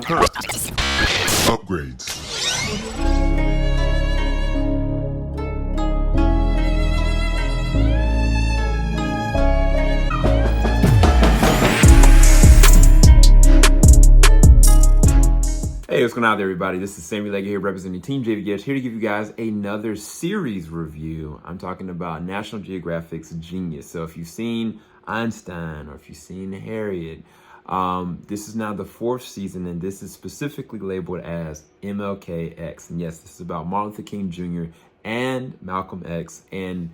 Upgrades. Hey, what's going on, everybody? This is MLK here representing TeamJVS, here to give you guys another series review. I'm talking about National Geographic's Genius. So if you've seen Einstein or if you've seen Harriet, this is now the 4th season, and this is specifically labeled as MLKx. And yes, this is about Martin Luther King Jr. and Malcolm X, and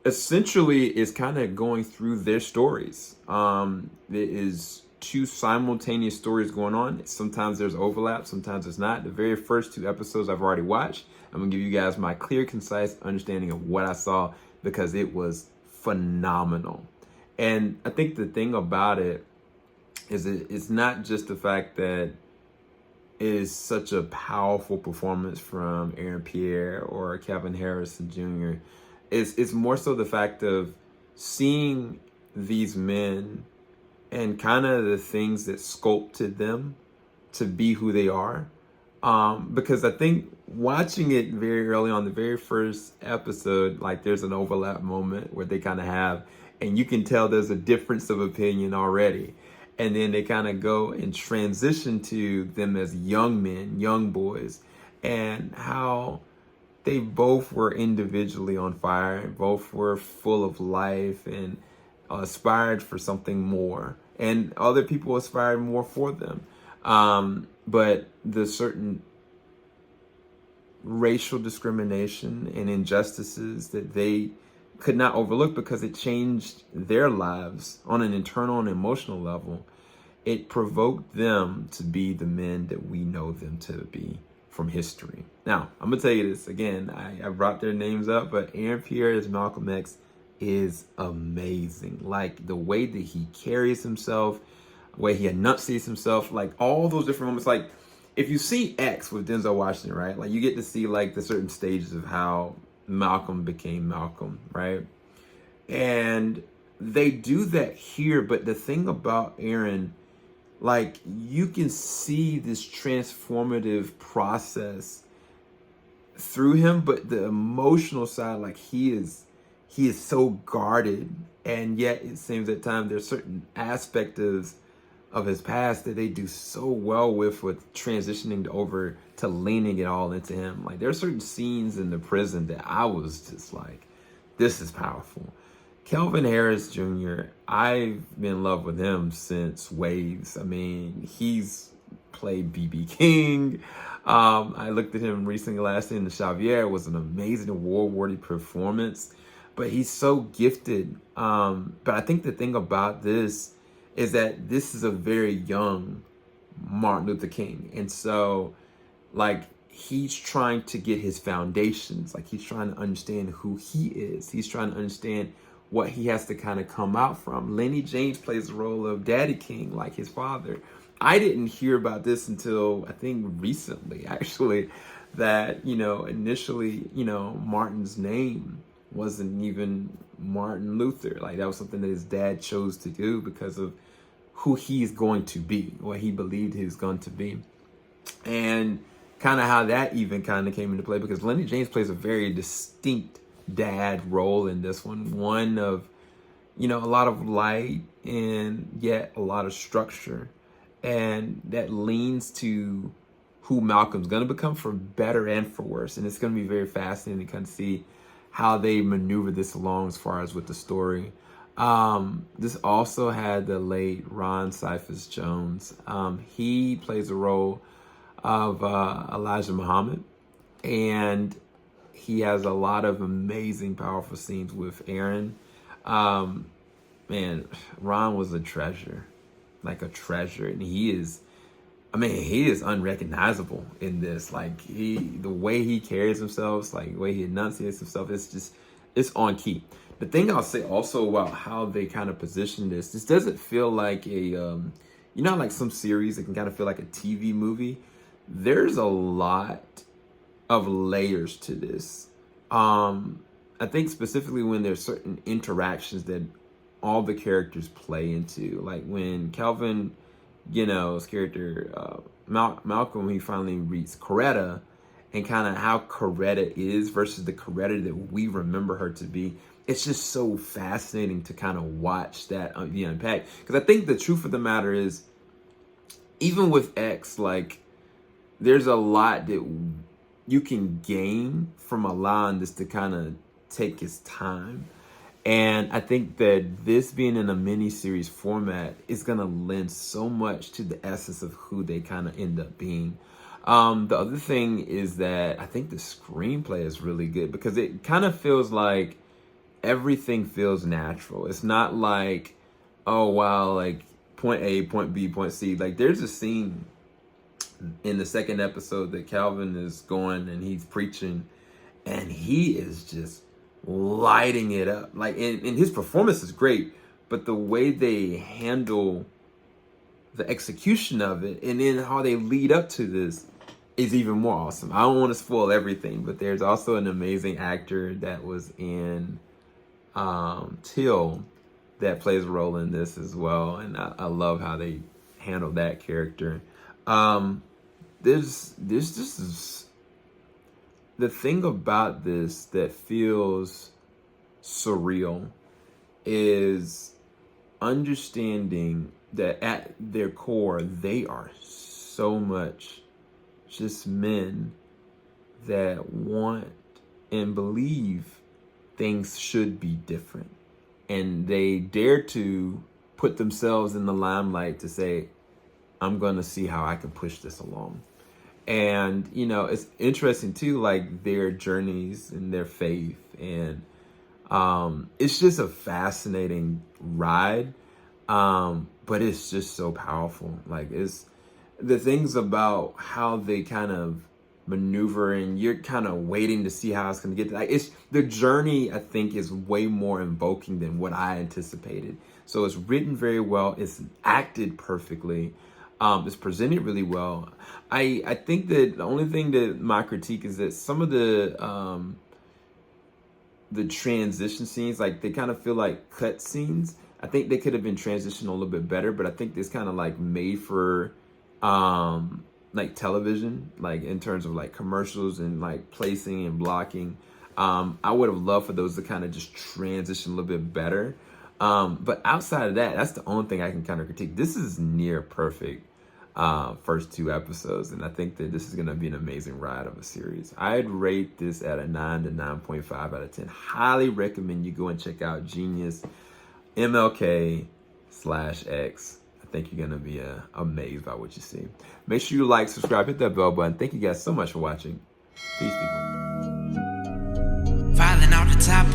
essentially it's kind of going through their stories. There is 2 simultaneous stories going on. Sometimes there's overlap, sometimes there's not. The very first 2 episodes I've already watched. I'm gonna give you guys my clear, concise understanding of what I saw, because it was phenomenal. And I think the thing about it is it's not just the fact that it is such a powerful performance from Pierre or Kelvin Harrison Jr. It's more so the fact of seeing these men and kind of the things that sculpted them to be who they are. Because I think watching it very early on, the very first episode, like there's an overlap moment where they kind of have, and you can tell there's a difference of opinion already. And then they kind of go and transition to them as young men, young boys, and how they both were individually on fire, and both were full of life and aspired for something more. And other people aspired more for them. But the certain racial discrimination and injustices that they could not overlook because it changed their lives on an internal and emotional level, it provoked them to be the men that we know them to be from history. Now, I'm going to tell you this again. I brought their names up, but Pierre as Malcolm X is amazing. Like the way that he carries himself, the way he enunciates himself, like all those different moments. Like if you see X with Denzel Washington, right? Like you get to see like the certain stages of how Malcolm became Malcolm, right? And they do that here. But the thing about Aaron, like you can see this transformative process through him, but the emotional side, like he is so guarded, and yet it seems at times there's certain aspects of his past that they do so well with transitioning over to leaning it all into him. Like there are certain scenes in the prison that I was just like, this is powerful. Kelvin Harris Jr., I've been in love with him since Waves. I mean, he's played B.B. King. I looked at him recently last year in the Xavier. It was an amazing award-worthy performance. But he's so gifted. But I think the thing about this is that this is a very young Martin Luther King. And so, like, he's trying to get his foundations. Like, he's trying to understand who he is. He's trying to understand what he has to kind of come out from. Lennie James plays the role of Daddy King, like his father. I didn't hear about this until, I think, recently, actually, that, initially, Martin's name wasn't even Martin Luther. Like that was something that his dad chose to do because of who he's going to be, what he believed he was going to be. And kind of how that even kind of came into play, because Lennie James plays a very distinct dad role in this one of, a lot of light and yet a lot of structure. And that leans to who Malcolm's going to become, for better and for worse. And it's going to be very fascinating to kind of see how they maneuver this along as far as with the story. This also had the late Ron Cephas Jones. He plays the role of Elijah Muhammad, and he has a lot of amazing, powerful scenes with Aaron. Man, Ron was a treasure, like a treasure, and he is unrecognizable in this. Like the way he carries himself, like the way he enunciates himself, it's on key. The thing I'll say also about how they kind of position this doesn't feel like a, like some series, it can kind of feel like a TV movie. There's a lot of layers to this. I think specifically when there's certain interactions that all the characters play into, like when Kelvin, his character, Malcolm, he finally reads Coretta, and kind of how Coretta is versus the Coretta that we remember her to be. It's just so fascinating to kind of watch that be unpacked. Because I think the truth of the matter is, even with X, like, there's a lot that you can gain from allowing this to kind of take its time. And I think that this being in a mini-series format is going to lend so much to the essence of who they kind of end up being. The other thing is that I think the screenplay is really good because it kind of feels like everything feels natural. It's not like, oh, wow, like point A, point B, point C. Like, there's a scene in the second episode that Kelvin is going and he's preaching, and he is just lighting it up. Like, and his performance is great, but the way they handle the execution of it and then how they lead up to this is even more awesome. I don't want to spoil everything, but there's also an amazing actor that was in Till that plays a role in this as well, and I love how they handle that character. There's just this, the thing about this that feels surreal is understanding that at their core, they are so much just men that want and believe things should be different. And they dare to put themselves in the limelight to say, I'm going to see how I can push this along. And, you know, it's interesting too, like their journeys and their faith. And it's just a fascinating ride. But it's just so powerful. Like, it's the things about how they kind of maneuver, and you're kind of waiting to see how it's going to get. Like, it's the journey, I think, is way more invoking than what I anticipated. So it's written very well. It's acted perfectly. It's presented really well. I think that the only thing that my critique is that some of the transition scenes, like, they kind of feel like cut scenes. I think they could have been transitioned a little bit better, but I think it's kind of like made for like television, like in terms of like commercials and like placing and blocking. I would have loved for those to kind of just transition a little bit better. But outside of that, that's the only thing I can kind of critique. This is near perfect first 2 episodes, and I think that this is going to be an amazing ride of a series. I'd rate this at a 9 to 9.5 out of 10. Highly recommend you go and check out Genius MLK/X. I think you're going to be amazed by what you see. Make sure you like, subscribe, hit that bell button. Thank you guys so much for watching. Peace, people. Falling off the top of